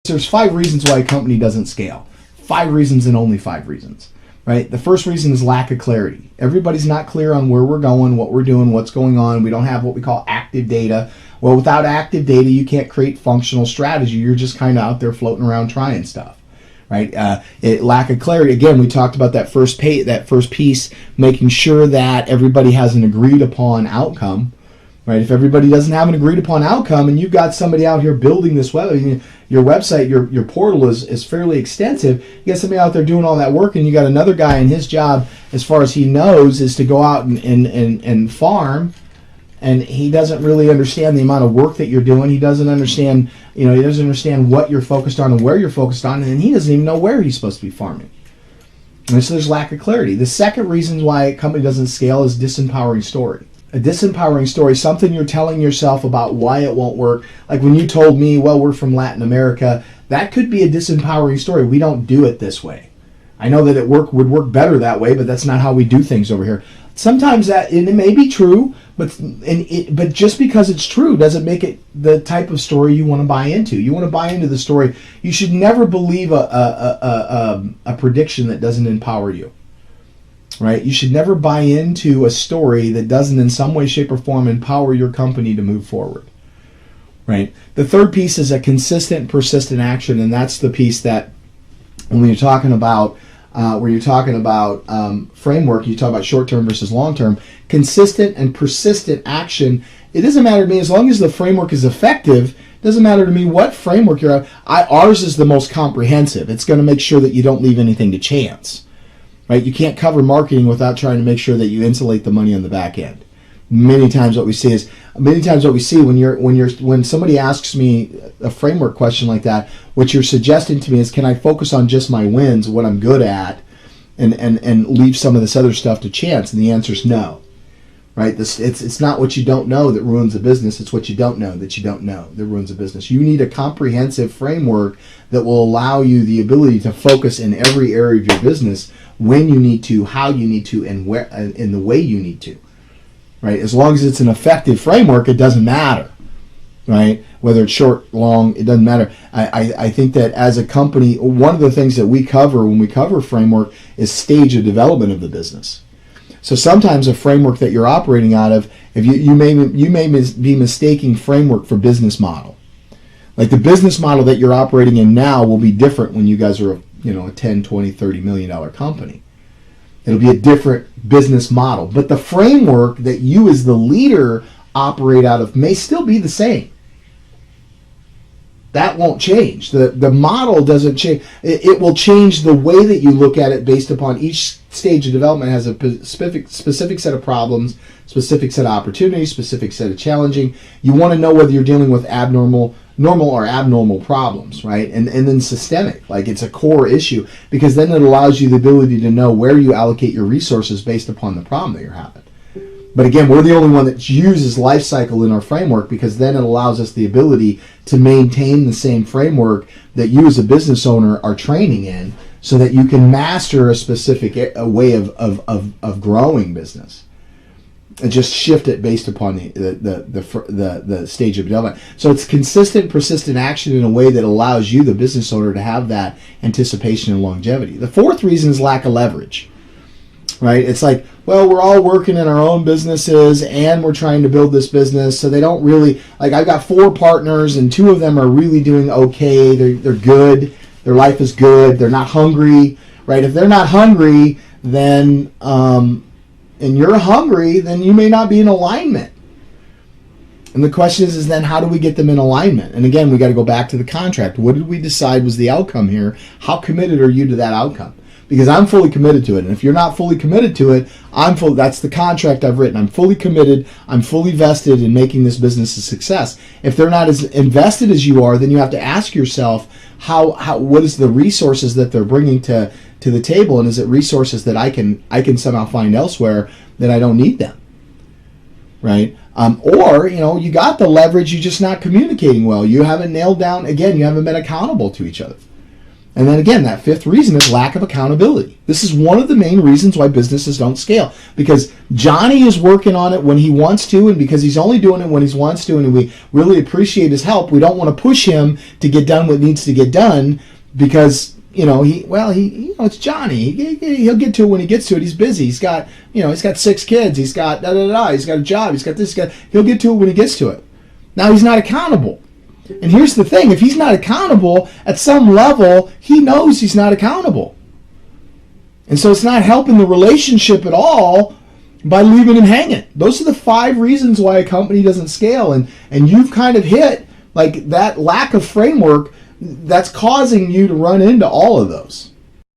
There's 5 reasons why a company doesn't scale. 5 reasons and only 5 reasons, right? The first reason is lack of clarity. Everybody's not clear on where we're going, what we're doing, what's going on. We don't have what we call active data. Well, without active data, you can't create functional strategy. You're just kind of out there floating around trying stuff, right? Lack of clarity. Again, we talked about that first piece, making sure that everybody has an agreed upon outcome. Right? If everybody doesn't have an agreed upon outcome, and you've got somebody out here building this your website, your portal is fairly extensive. You got somebody out there doing all that work, and you got another guy, and his job, as far as he knows, is to go out and farm, and he doesn't really understand the amount of work that you're doing. He doesn't understand, he doesn't understand what you're focused on and where you're focused on, and he doesn't even know where he's supposed to be farming. And so there's lack of clarity. The second reason why a company doesn't scale is disempowering story. A disempowering story, something you're telling yourself about why it won't work. Like when you told me, well, we're from Latin America, that could be a disempowering story. We don't do it this way. I know that it would work better that way, but that's not how we do things over here. Sometimes that, and it may be true, but just because it's true doesn't make it the type of story you want to buy into. You want to buy into the story. You should never believe a prediction that doesn't empower you. Right? You should never buy into a story that doesn't in some way, shape, or form empower your company to move forward. Right? The third piece is a consistent, persistent action, and that's the piece that when you're talking about framework, you talk about short-term versus long-term. Consistent and persistent action. It doesn't matter to me as long as the framework is effective. It doesn't matter to me what framework you're on. Ours is the most comprehensive. It's going to make sure that you don't leave anything to chance. Right? You can't cover marketing without trying to make sure that you insulate the money on the back end. Many times what we see when somebody asks me a framework question like that, what you're suggesting to me is, can I focus on just my wins, what I'm good at, and leave some of this other stuff to chance? And the answer is no. Right? It's not what you don't know that ruins a business. It's what you don't know that ruins a business. You need a comprehensive framework that will allow you the ability to focus in every area of your business when you need to, how you need to, and where, in the way you need to. Right? As long as it's an effective framework, it doesn't matter. Right? Whether it's short, long, it doesn't matter. I think that as a company, one of the things that we cover when we cover framework is stage of development of the business. So sometimes a framework that you're operating out of, if you may be mistaking framework for business model. Like the business model that you're operating in now will be different when you guys are a 10, 20, $30 million company. It'll be a different business model. But the framework that you as the leader operate out of may still be the same. That won't change. The model doesn't change. It will change the way that you look at it based upon each stage of development has a specific set of problems, specific set of opportunities, specific set of challenging. You want to know whether you're dealing with normal or abnormal problems, right? And then systemic, like it's a core issue, because then it allows you the ability to know where you allocate your resources based upon the problem that you're having. But again, we're the only one that uses life cycle in our framework, because then it allows us the ability to maintain the same framework that you as a business owner are training in, so that you can master a specific way of growing business and just shift it based upon the stage of development. So it's consistent, persistent action in a way that allows you, the business owner, to have that anticipation and longevity. The fourth reason is lack of leverage. Right? It's like, well, we're all working in our own businesses and we're trying to build this business, so they don't really, like, I've got 4 partners and 2 of them are really doing okay. They're good. Their life is good. They're not hungry. Right? If they're not hungry, then and you're hungry, then you may not be in alignment. And the question is then how do we get them in alignment? And again, we got to go back to the contract. What did we decide was the outcome here? How committed are you to that outcome? Because I'm fully committed to it. And if you're not fully committed to it, that's the contract I've written. I'm fully committed. I'm fully vested in making this business a success. If they're not as invested as you are, then you have to ask yourself, what is the resources that they're bringing to the table? And is it resources that I can somehow find elsewhere that I don't need them? Right? Or, you got the leverage, you're just not communicating well. You haven't nailed down, again, you haven't been accountable to each other. And then again, that fifth reason is lack of accountability. This is one of the main reasons why businesses don't scale, because Johnny is working on it when he wants to, and because he's only doing it when he wants to, and we really appreciate his help. We don't want to push him to get done what needs to get done because it's Johnny. He'll get to it when he gets to it. He's busy. He's got 6 kids. He's got He's got a job. He's got this. He'll get to it when he gets to it. Now he's not accountable. And here's the thing, if he's not accountable, at some level, he knows he's not accountable. And so it's not helping the relationship at all by leaving him hanging. Those are the 5 reasons why a company doesn't scale. And you've kind of hit like that lack of framework that's causing you to run into all of those.